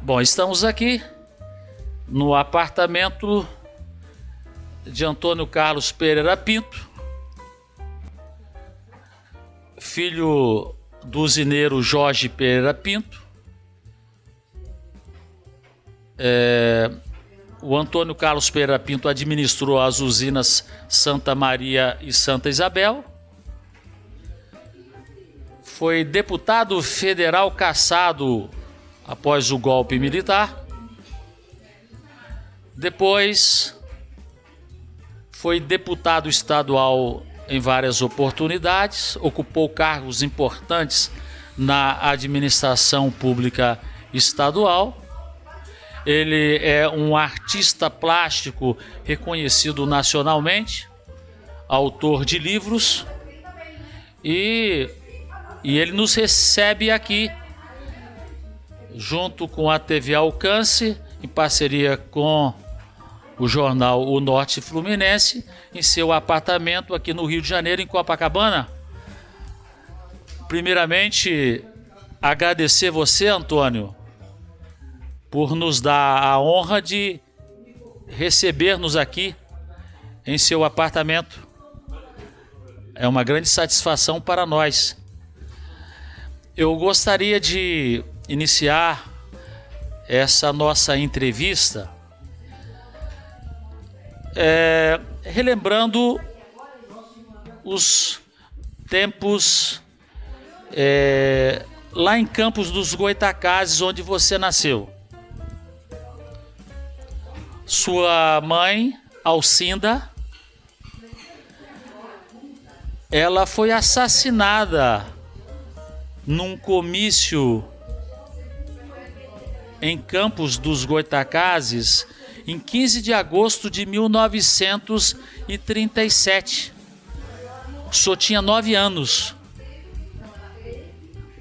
Bom, estamos aqui no apartamento de Antônio Carlos Pereira Pinto, filho do usineiro Jorge Pereira Pinto. O Antônio Carlos Pereira Pinto administrou as usinas Santa Maria e Santa Isabel. Foi deputado federal cassado após o golpe militar. Depois foi deputado estadual em várias oportunidades, ocupou cargos importantes na administração pública estadual. Ele é um artista plástico reconhecido nacionalmente, autor de livros, e ele nos recebe aqui, junto com a TV Alcance, em parceria com o jornal O Norte Fluminense, em seu apartamento aqui no Rio de Janeiro, em Copacabana. Primeiramente, agradecer você, Antônio, por nos dar a honra de receber-nos aqui em seu apartamento. É uma grande satisfação para nós. Eu gostaria de iniciar essa nossa entrevista relembrando os tempos lá em Campos dos Goytacazes, onde você nasceu. Sua mãe, Alcinda, ela foi assassinada num comício em Campos dos Goytacazes em 15 de agosto de 1937. O senhor tinha 9 anos.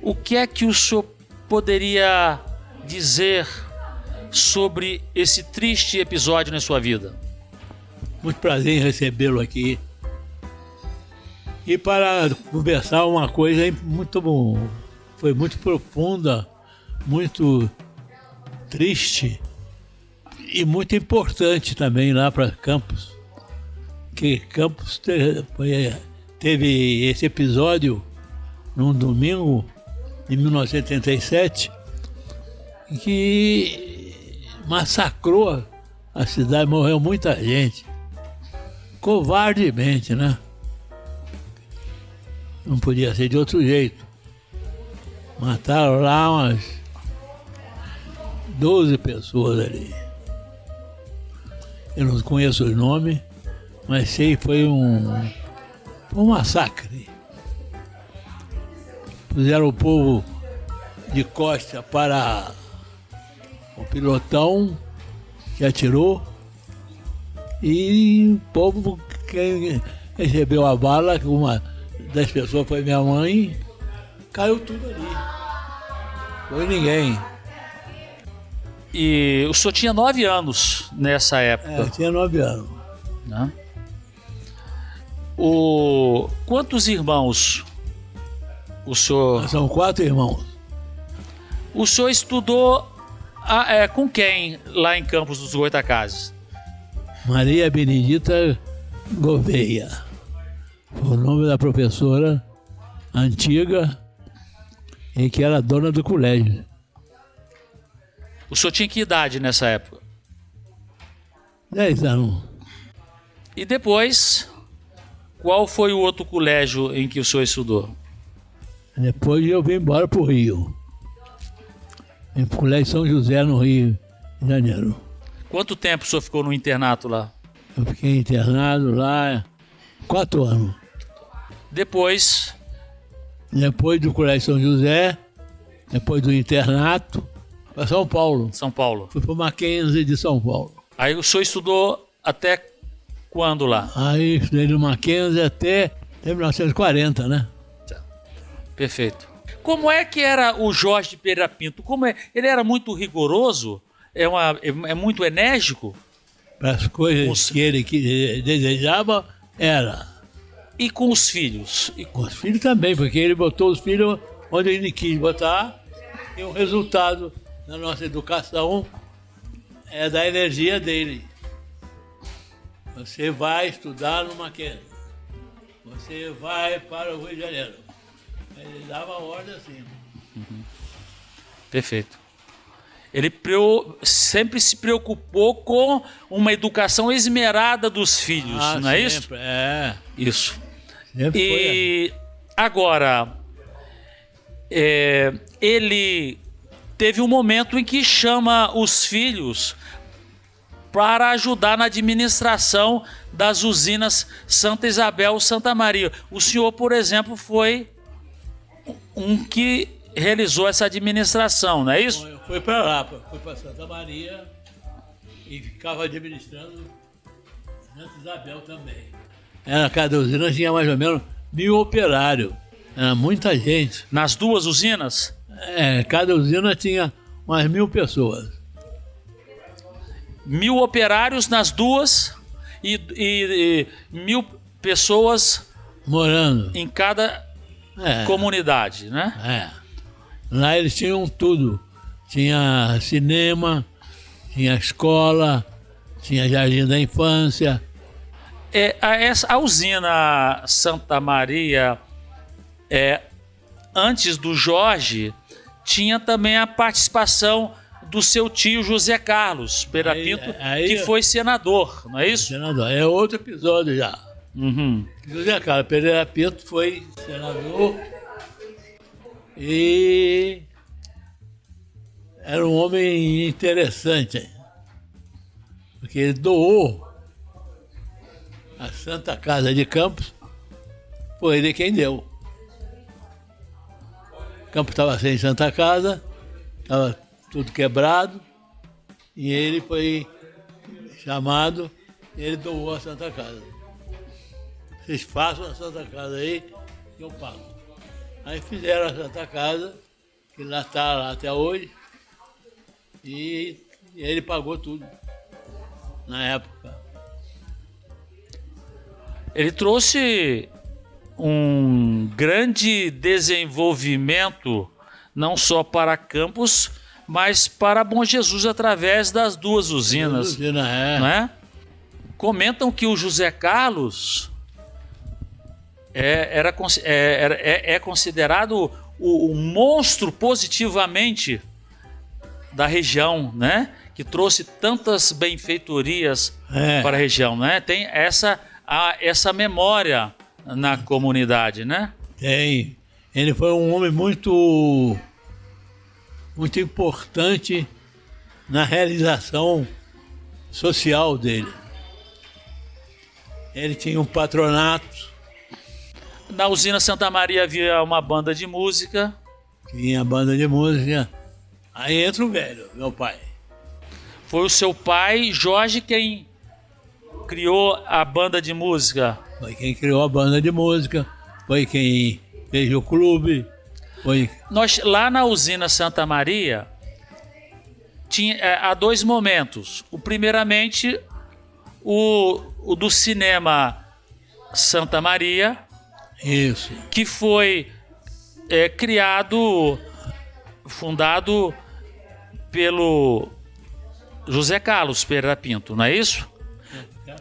O que é que o senhor poderia dizer sobre esse triste episódio na sua vida? Muito prazer em recebê-lo aqui. E para conversar uma coisa muito bom, foi muito profunda, muito triste e muito importante também lá para Campos. Que Campos teve esse episódio num domingo de 1987 que massacrou a cidade, morreu muita gente, covardemente, né? Não podia ser de outro jeito. Mataram lá umas 12 pessoas ali. Eu não conheço os nomes, mas sei que foi um massacre. Puseram o povo de costa para o pilotão que atirou, e o povo, quem recebeu a bala, uma das pessoas foi minha mãe, caiu tudo ali. Foi ninguém. E o senhor tinha 9 anos nessa época? Eu tinha 9 anos. Né? Quantos irmãos o senhor... São 4 irmãos. O senhor estudou com quem lá em Campos dos Goytacazes? Maria Benedita Gouveia. Foi o nome da professora antiga e que era dona do colégio. O senhor tinha que idade nessa época? 10 anos. E depois, qual foi o outro colégio em que o senhor estudou? Depois eu vim embora para o Rio. Em Colégio São José, no Rio de Janeiro. Quanto tempo o senhor ficou no internato lá? Eu fiquei internado lá 4 anos. Depois do Colégio São José, depois do internato, para São Paulo. São Paulo. Fui para o Mackenzie de São Paulo. Aí o senhor estudou até quando lá? Aí estudei no Mackenzie até 1940, né? Perfeito. Como é que era o Jorge Pereira Pinto? Ele era muito rigoroso? É muito enérgico? Para as coisas que ele desejava, era. E com os filhos? Com os filhos também, porque ele botou os filhos onde ele quis botar, e o resultado na nossa educação é da energia dele. Você vai estudar no Mackenzie. Você vai para o Rio de Janeiro. Ele dava ordem assim. Perfeito. Ele sempre se preocupou com uma educação esmerada dos filhos, não é isso? É. Isso. Sempre E agora, ele teve um momento em que chama os filhos para ajudar na administração das usinas Santa Isabel e Santa Maria. O senhor, por exemplo, foi um que realizou essa administração, não é isso? Eu fui para lá, fui para Santa Maria e ficava administrando Santa Isabel também. Cada usina tinha mais ou menos 1.000 operários. Era muita gente. Nas duas usinas? Cada usina tinha umas 1.000 pessoas. 1.000 operários nas duas e 1.000 pessoas morando em cada comunidade, né? Lá eles tinham tudo. Tinha cinema, tinha escola, tinha jardim da infância. A usina Santa Maria, antes do Jorge, tinha também a participação do seu tio José Carlos Pereira Pinto, que foi senador, não é isso? Senador. É outro episódio já. Uhum. José Carlos Pereira Pinto foi senador e era um homem interessante, porque ele doou a Santa Casa de Campos, foi ele quem deu. Campos estava sem Santa Casa, estava tudo quebrado, e ele foi chamado, e ele doou a Santa Casa. Vocês façam a Santa Casa aí, que eu pago. Aí fizeram a Santa Casa, que lá está lá até hoje, e ele pagou tudo, na época. Ele trouxe um grande desenvolvimento, não só para Campos, mas para Bom Jesus, através das duas usinas. Não é? Comentam que o José Carlos é considerado o monstro positivamente da região, né? Que trouxe tantas benfeitorias para a região, né? Tem essa memória na comunidade, né? Tem. Ele foi um homem muito importante na realização social dele. Ele tinha um patronato. Na usina Santa Maria havia uma banda de música. Tinha banda de música. Aí entra o velho, meu pai. Foi o seu pai, Jorge, quem criou a banda de música? Foi quem criou a banda de música, foi quem fez o clube. Lá na usina Santa Maria, há dois momentos. Primeiramente, o do cinema Santa Maria, isso, que foi fundado pelo José Carlos Pereira Pinto, não é isso?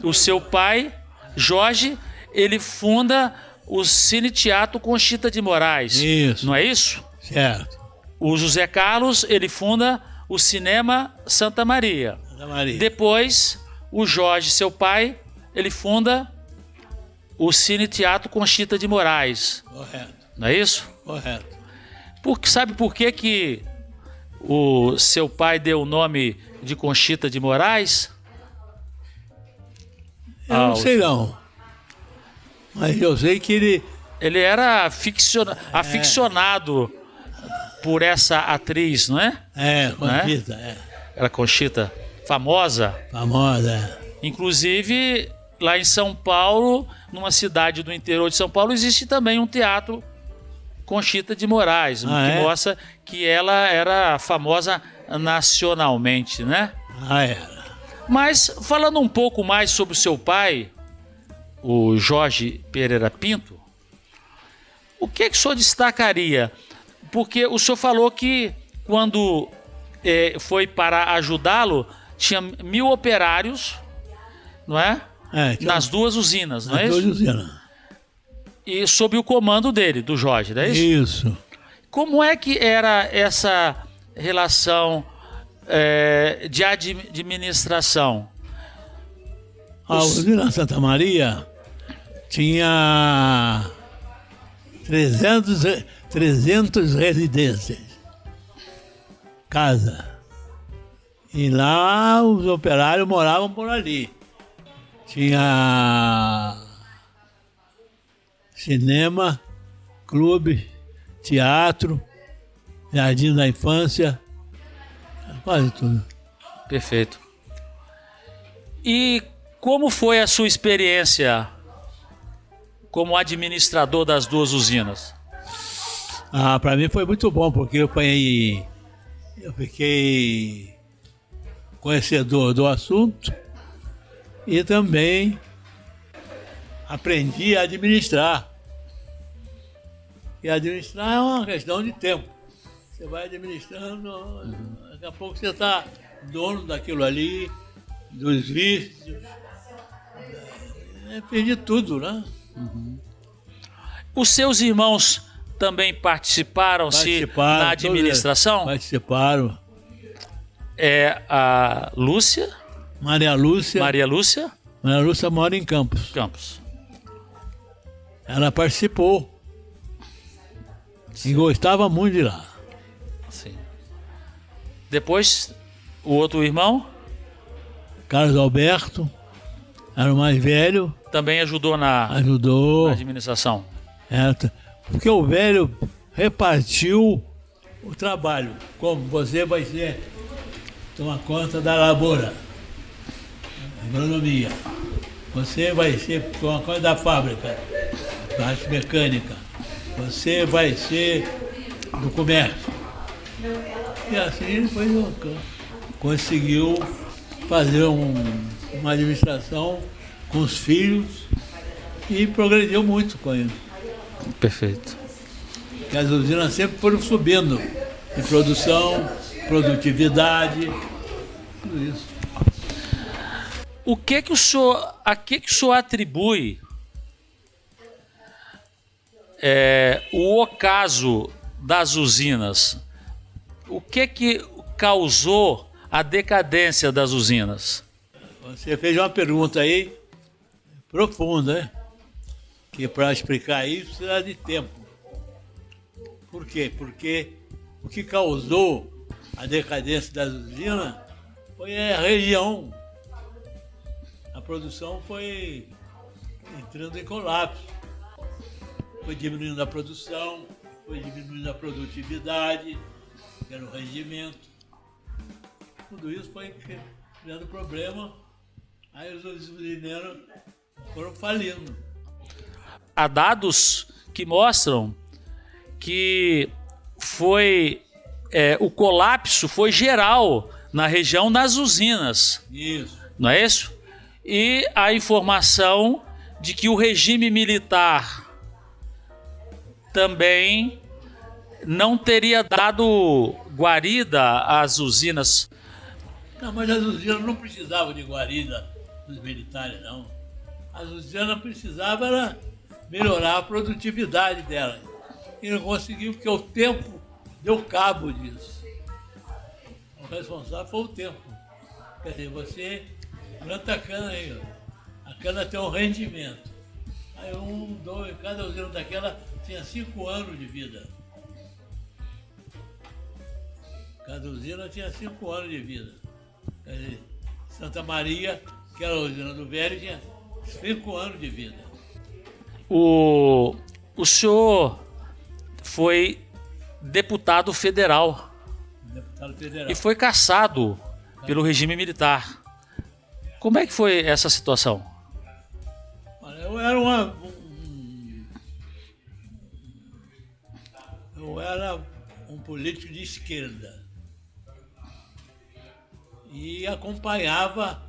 O seu pai, Jorge, ele funda o Cine Teatro Conchita de Moraes. Isso. Não é isso? Certo. O José Carlos, ele funda o Cinema Santa Maria. Santa Maria. Depois, o Jorge, seu pai, ele funda o Cine Teatro Conchita de Moraes. Correto. Não é isso? Correto. Sabe por que o seu pai deu o nome de Conchita de Moraes? Eu não sei não. Mas eu sei que ele era aficionado por essa atriz, não é? Conchita, Era Conchita, famosa. Famosa. Inclusive, lá em São Paulo, numa cidade do interior de São Paulo, existe também um teatro Conchita de Moraes, que mostra que ela era famosa nacionalmente, né? Era. Mas, falando um pouco mais sobre o seu pai, o Jorge Pereira Pinto, o que o senhor destacaria? Porque o senhor falou que quando foi para ajudá-lo, tinha 1.000 operários, não é? Nas duas usinas, não é isso? Nas duas usinas. E sob o comando dele, do Jorge, não é isso? Isso. Como é que era essa relação de administração? A usina Santa Maria tinha 300 residências, casa. E lá os operários moravam por ali. Tinha cinema, clube, teatro, jardim da infância, quase tudo. Perfeito. E como foi a sua experiência como administrador das duas usinas? Para mim foi muito bom, porque eu fiquei conhecedor do assunto e também aprendi a administrar. E administrar é uma questão de tempo. Você vai administrando, daqui a pouco você está dono daquilo ali, dos vícios, perdi tudo, né? Os seus irmãos também participaram na administração? Participaram. A Lúcia? Maria Lúcia. Maria Lúcia? Maria Lúcia mora em Campos. Campos. Ela participou. Sim. E gostava muito de lá. Sim. Depois, o outro irmão? Carlos Alberto, era o mais velho. Também ajudou na administração. Porque o velho repartiu o trabalho. Como você vai tomar conta da lavoura, agronomia. Você vai tomar conta da fábrica, parte mecânica. Você vai ser do comércio. E assim ele foi conseguiu fazer uma administração com os filhos e progrediu muito com ele. Perfeito. Porque as usinas sempre foram subindo em produção, produtividade, tudo isso. A que o senhor atribui o ocaso das usinas? O que causou a decadência das usinas? Você fez uma pergunta aí profunda, né? Que para explicar isso precisa de tempo. Por quê? Porque o que causou a decadência das usinas foi a região. A produção foi entrando em colapso. Foi diminuindo a produção, foi diminuindo a produtividade, que era o rendimento. Tudo isso foi criando problema. Aí os usineiros foram falindo. Há dados que mostram que o colapso foi geral na região das usinas. Isso. Não é isso? E a informação de que o regime militar também não teria dado guarida às usinas. Não, mas as usinas não precisavam de guarida dos militares, não. As usinas precisavam era melhorar a produtividade delas. E não conseguiu, porque o tempo deu cabo disso. O responsável foi o tempo. Quer dizer, você planta a cana aí, ó. A cana tem um rendimento. Aí cada usina daquela tinha 5 anos de vida. Cada usina tinha 5 anos de vida. Quer dizer, Santa Maria, que era a usina do velho, tinha 5 anos de vida. O senhor foi deputado federal. Deputado federal. E foi cassado pelo regime militar. Como é que foi essa situação? Olha, eu era um político de esquerda e acompanhava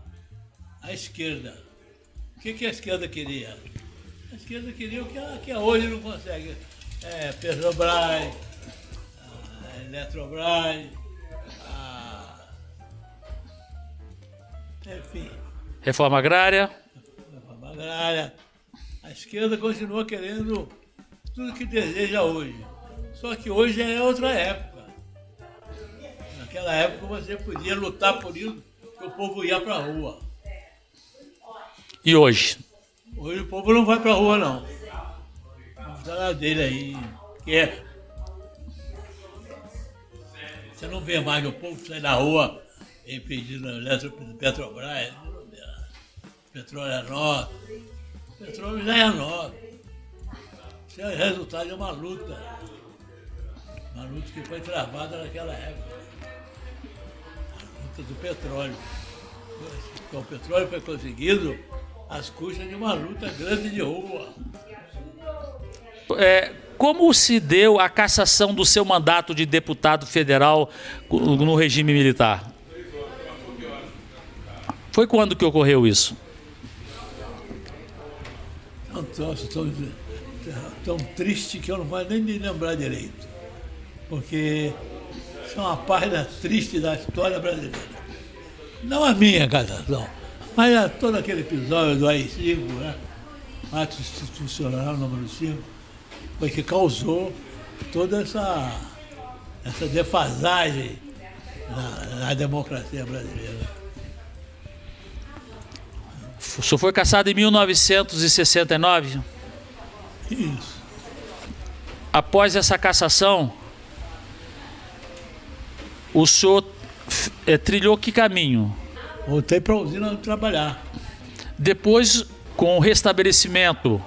a esquerda. O que a esquerda queria? A esquerda queria o que hoje não consegue. Petrobras, Eletrobras, Enfim, Reforma agrária. reforma agrária. A esquerda continua querendo tudo que deseja hoje. Só que hoje é outra época. Naquela época você podia lutar por isso, que o povo ia para a rua. E hoje? Hoje o povo não vai para a rua, não. Vamos falar dele aí. Que é. Você não vê mais o povo sair na rua impedindo a Petrobras. Petróleo é nosso. Petróleo já é nosso. Isso é o resultado de uma luta. Uma luta que foi travada naquela época. A luta do petróleo. O petróleo foi conseguido às custas de uma luta grande de rua. Como se deu a cassação do seu mandato de deputado federal no regime militar? Foi quando que ocorreu isso? É um troço tão triste que eu não vou nem me lembrar direito. Porque isso é uma página triste da história brasileira. Não a minha cassação, mas todo aquele episódio do AI-5, né? Ato institucional número 5, foi que causou toda essa defasagem na democracia brasileira. O senhor foi cassado em 1969? Isso. Após essa cassação, o senhor trilhou que caminho? Voltei para a usina trabalhar. Depois, com o restabelecimento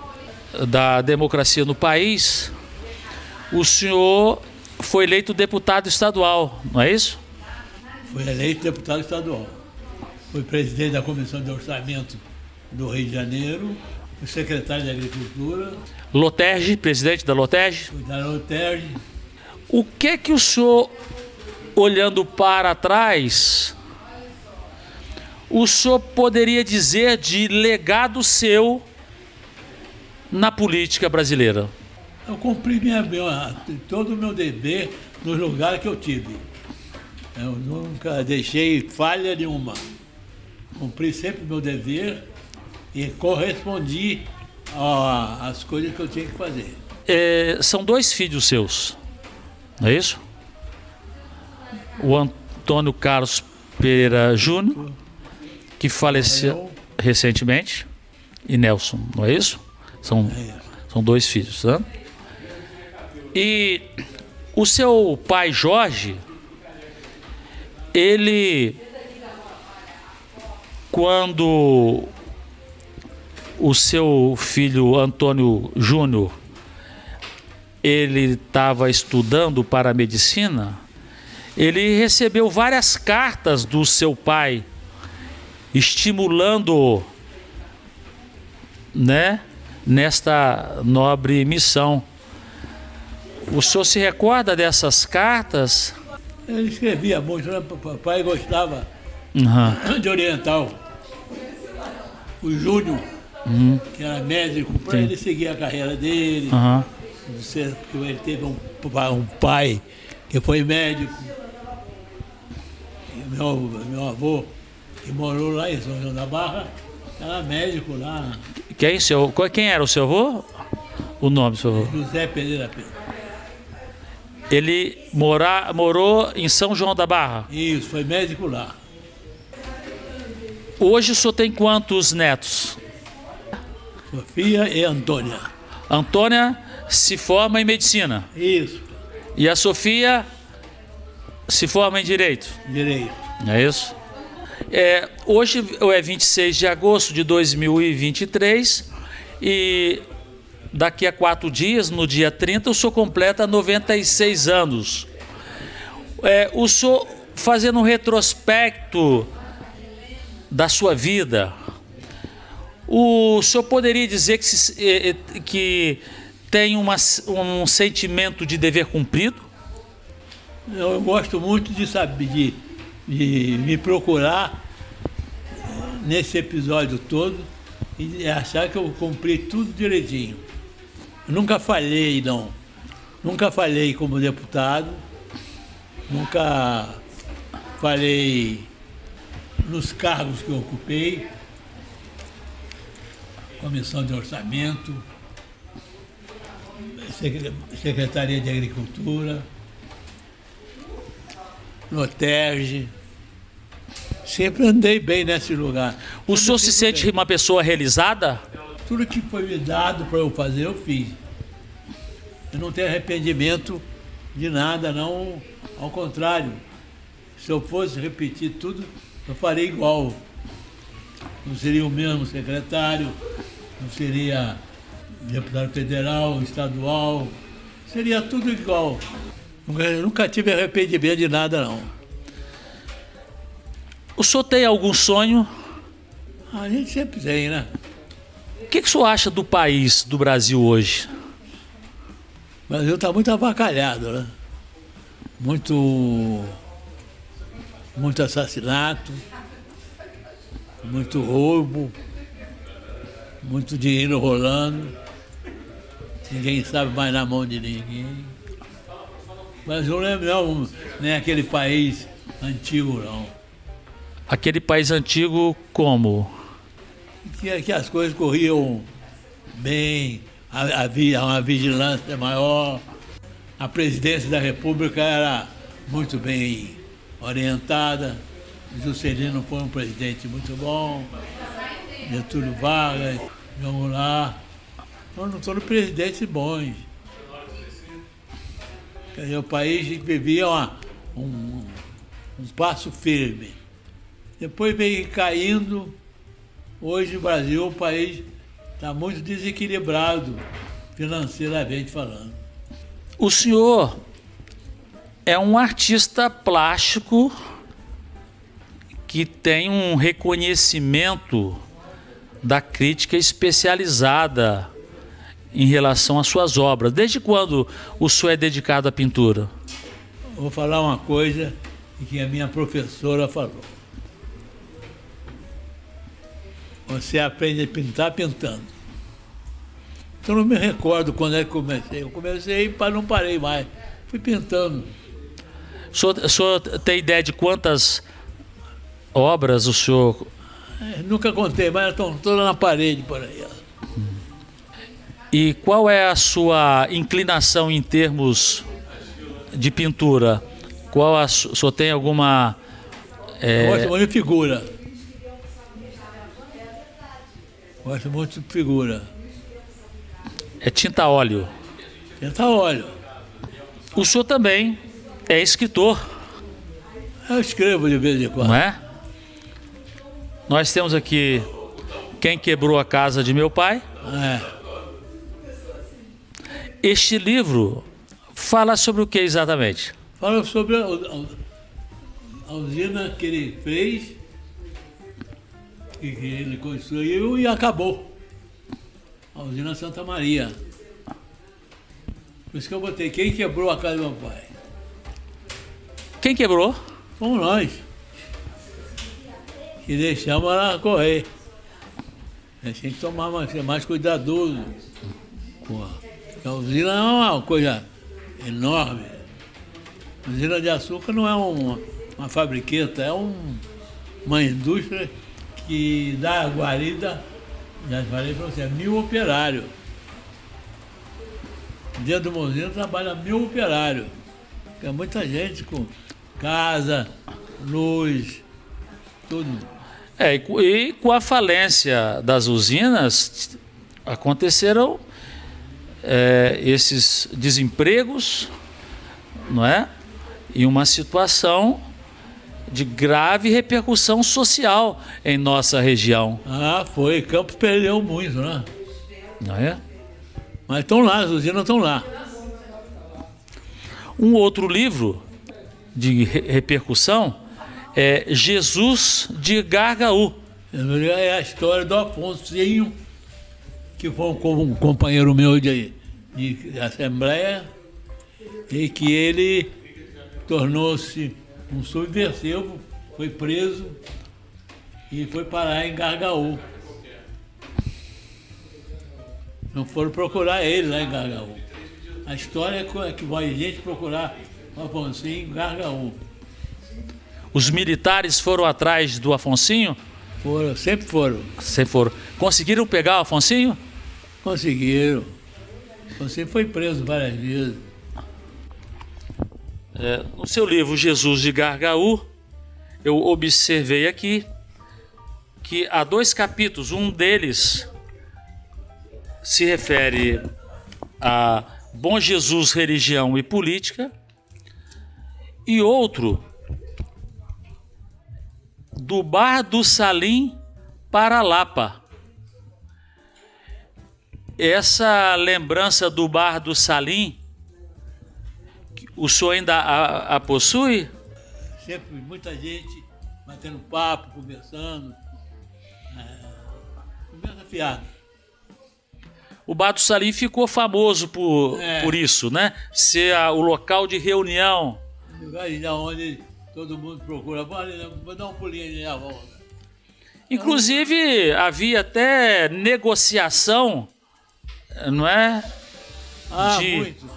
da democracia no país, o senhor foi eleito deputado estadual, não é isso? Fui eleito deputado estadual. Fui presidente da Comissão de Orçamento do Rio de Janeiro, fui secretário de Agricultura, Loterge, presidente da Loterge. fui da Loterge. O que o senhor, olhando para trás, o senhor poderia dizer de legado seu na política brasileira? Eu cumpri todo o meu dever no lugar que eu tive. Eu nunca deixei falha nenhuma. Cumpri sempre o meu dever e correspondi às coisas que eu tinha que fazer. São dois filhos seus, não é isso? O Antônio Carlos Pereira Júnior, que faleceu recentemente, e Nelson, não é isso? São dois filhos, né? E o seu pai Jorge, ele, quando o seu filho Antônio Júnior, ele estava estudando para a medicina, ele recebeu várias cartas do seu pai estimulando, né, nesta nobre missão. O senhor se recorda dessas cartas? Ele escrevia muito, né? O papai gostava de orientar o Júnior, que era médico, para ele seguir a carreira dele. Porque ele teve um pai que foi médico. E meu avô, que morou lá em São João da Barra, era médico lá. Quem era o seu avô? O nome do seu avô? José Pereira Pedro. Ele morou em São João da Barra? Isso, foi médico lá. Hoje o senhor tem quantos netos? Sofia e Antônia. Antônia se forma em medicina. Isso. E a Sofia se forma em direito. Direito. Não é isso? Hoje é 26 de agosto de 2023 e daqui a 4 dias, no dia 30, o senhor completa 96 anos. O senhor, fazendo um retrospecto da sua vida, o senhor poderia dizer que tem um sentimento de dever cumprido? Eu gosto muito de saber, de me procurar nesse episódio todo e achar que eu cumpri tudo direitinho. Eu nunca falhei, não. Nunca falhei como deputado, nunca falhei nos cargos que eu ocupei, Comissão de Orçamento, Secretaria de Agricultura, Noterge. Sempre andei bem nesse lugar. O senhor se sente bem. uma pessoa realizada? Tudo que foi me dado para eu fazer, eu fiz. Eu não tenho arrependimento de nada, não. Ao contrário, se eu fosse repetir tudo, eu faria igual. Não seria o mesmo secretário, não seria deputado federal, estadual, seria tudo igual. Eu nunca tive arrependimento de nada, não. O senhor tem algum sonho? A gente sempre tem, né? O que o senhor acha do país, do Brasil hoje? O Brasil está muito avacalhado, né? Muito assassinato, muito roubo, muito dinheiro rolando. Ninguém sabe mais na mão de ninguém. Mas eu lembro, não, nem aquele país antigo, não. Aquele país antigo como? Que as coisas corriam bem, havia uma vigilância maior, a presidência da República era muito bem orientada, Juscelino foi um presidente muito bom, Getúlio Vargas, vamos lá, foram todos presidentes bons. Quer dizer, o país vivia um passo firme. Depois veio caindo. Hoje o Brasil, o país está muito desequilibrado, financeiramente falando. O senhor é um artista plástico que tem um reconhecimento da crítica especializada em relação às suas obras. Desde quando o senhor é dedicado à pintura? Vou falar uma coisa que a minha professora falou. Você aprende a pintar pintando. Então não me recordo quando é que comecei. Eu comecei e não parei mais. Fui pintando. O senhor tem ideia de quantas obras o senhor... Nunca contei, mas estão todas na parede por aí. E qual é a sua inclinação em termos de pintura? O senhor tem alguma... Gosto muito de figura. Gosto muito de figura. É tinta a óleo. Tinta a óleo. O senhor também é escritor. Eu escrevo de vez em quando. Não é? Nós temos aqui Quem Quebrou a Casa de Meu Pai. Este livro fala sobre o que exatamente? Fala sobre a usina que ele fez, que ele construiu e acabou. A usina Santa Maria. Por isso que eu botei Quem Quebrou a Casa do Meu Pai. Quem quebrou? Fomos nós. Que deixamos ela correr. A gente tem que ser mais cuidadoso. A usina é uma coisa enorme. A usina de açúcar não é uma fabriqueta, é uma indústria que dá guarida, já falei para você, 1.000 operários. Dentro de uma usina trabalha 1.000 operários. É muita gente com casa, luz, tudo. E com a falência das usinas, aconteceram esses desempregos, não é? E uma situação de grave repercussão social em nossa região. Foi. Campos perdeu muito, né? Não é? Mas estão lá, as usinas estão lá. Um outro livro de repercussão é Jesus de Gargaú. É a história do Afonsinho, que foi um companheiro meu de assembleia, e que ele tornou-se um subversivo, foi preso e foi parar em Gargaú. Não foram procurar ele lá em Gargaú. A história é que vai gente procurar o Afonsinho em Gargaú. Os militares foram atrás do Afonsinho? Foram, sempre foram. Sempre foram. Conseguiram pegar o Afonsinho? Conseguiram. Você foi preso várias vezes. No seu livro Jesus de Gargaú, eu observei aqui que há 2 capítulos. Um deles se refere a Bom Jesus, religião e política, e outro do Bar do Salim para Lapa. Essa lembrança do Bar do Salim, o senhor ainda a possui? Sempre muita gente batendo papo, conversando, conversa fiada. O Bar do Salim ficou famoso por isso, né? Ser o local de reunião. Lugar onde todo mundo procura. Vou dar um pulinho ali na volta. Inclusive, havia até negociação, não é? De Muito.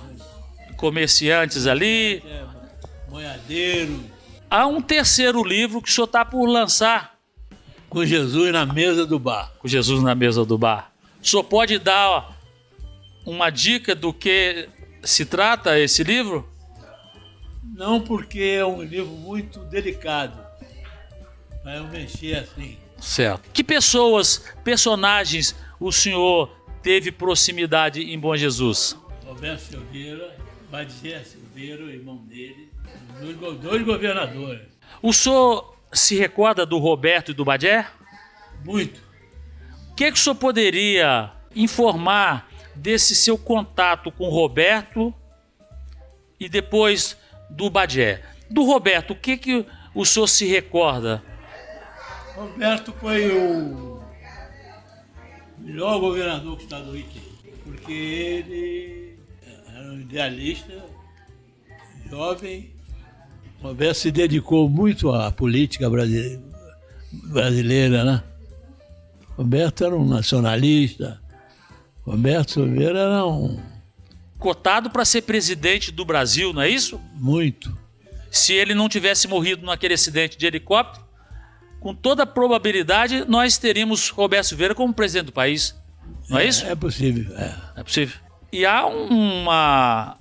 comerciantes ali. Boiadeiro. Há um terceiro livro que o senhor está por lançar. Com Jesus na mesa do bar. Com Jesus na mesa do bar. O senhor pode dar uma dica do que se trata esse livro? Não, porque é um livro muito delicado. Para eu mexer assim. Certo. Que personagens o senhor teve proximidade em Bom Jesus? Roberto Silveira, Badisé Silveira, o irmão dele, dois governadores. O senhor se recorda do Roberto e do Badé? Muito. O que o senhor poderia informar desse seu contato com o Roberto e depois do Badé? Do Roberto, o que o senhor se recorda? Roberto foi o melhor governador que o Estado do Rio teve, porque ele era um idealista, jovem. Roberto se dedicou muito à política brasileira, né? Roberto era um nacionalista. Roberto Silveira era um... Cotado para ser presidente do Brasil, não é isso? Muito. Se ele não tivesse morrido naquele acidente de helicóptero, com toda a probabilidade, nós teríamos Roberto Silveira como presidente do país. Não é isso? É possível. É possível. E há uma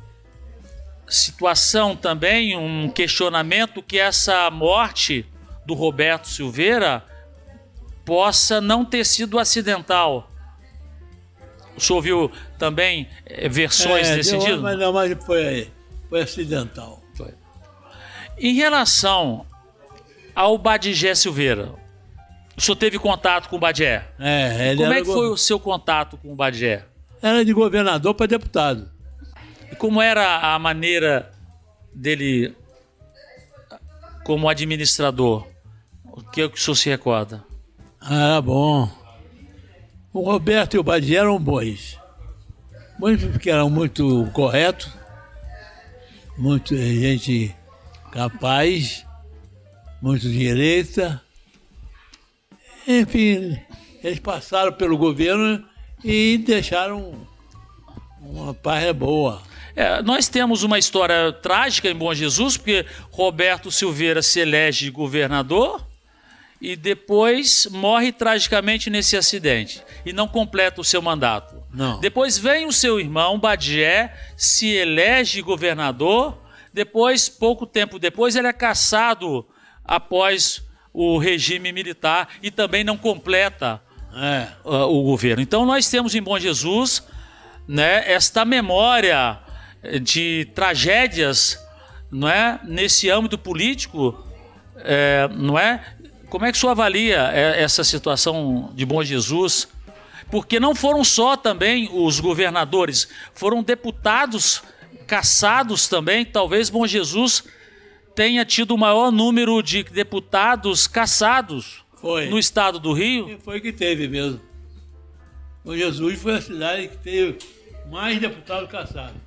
situação também, um questionamento que essa morte do Roberto Silveira possa não ter sido acidental. O senhor viu também versões nesse sentido? Mas não, mas foi acidental. Foi. Em relação ao Badisé Silveira, o senhor teve contato com o Badisé? Como é que foi o seu contato com o Badisé? Era de governador para deputado. E como era a maneira dele como administrador? O que o senhor se recorda? Era bom. O Roberto e o Badisé eram bons. Bons porque eram muito corretos, muito gente capaz, muito direita. Enfim, eles passaram pelo governo e deixaram uma paz boa. Nós temos uma história trágica em Bom Jesus, porque Roberto Silveira se elege governador e depois morre tragicamente nesse acidente e não completa o seu mandato. Não. Depois vem o seu irmão, Badisé, se elege governador, depois, pouco tempo depois, ele é cassado após o regime militar e também não completa o governo. Então nós temos em Bom Jesus, né, esta memória de tragédias, não é, nesse âmbito político, não é? Como é que o senhor avalia essa situação de Bom Jesus? Porque não foram só também os governadores, foram deputados cassados também. Talvez Bom Jesus tenha tido o maior número de deputados cassados no estado do Rio. E foi que teve mesmo. Bom Jesus foi a cidade que teve mais deputados cassados.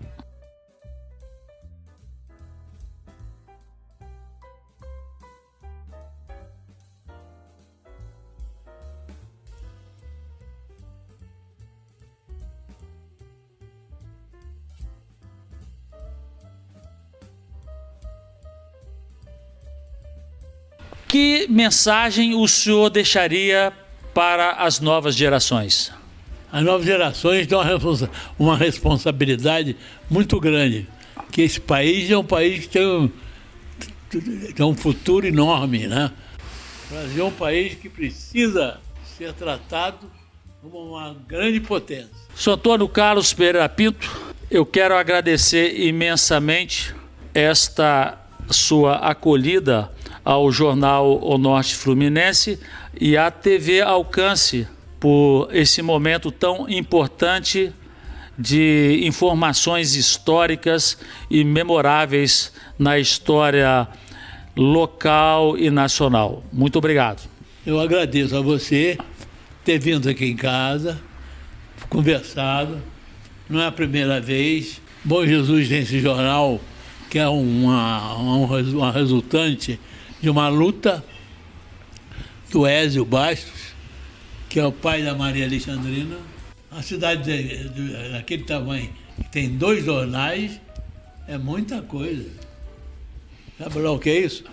Que mensagem o senhor deixaria para as novas gerações? As novas gerações têm uma responsabilidade muito grande, que esse país é um país que tem um futuro enorme, né? O Brasil é um país que precisa ser tratado como uma grande potência. Sr. Antônio Carlos Pereira Pinto, eu quero agradecer imensamente esta sua acolhida ao jornal O Norte Fluminense e à TV Alcance por esse momento tão importante de informações históricas e memoráveis na história local e nacional. Muito obrigado. Eu agradeço a você ter vindo aqui em casa, conversado. Não é a primeira vez. Bom Jesus tem esse jornal, que é uma resultante de uma luta do Ézio Bastos, que é o pai da Maria Alexandrina. A cidade daquele tamanho, que tem 2 jornais, é muita coisa. Sabe lá o que é isso?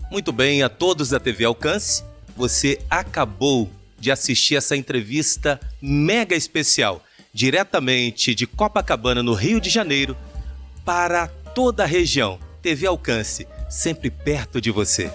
Muito bem, a todos da TV Alcance, você acabou de assistir essa entrevista mega especial, diretamente de Copacabana, no Rio de Janeiro, para toda a região. TV Alcance, sempre perto de você.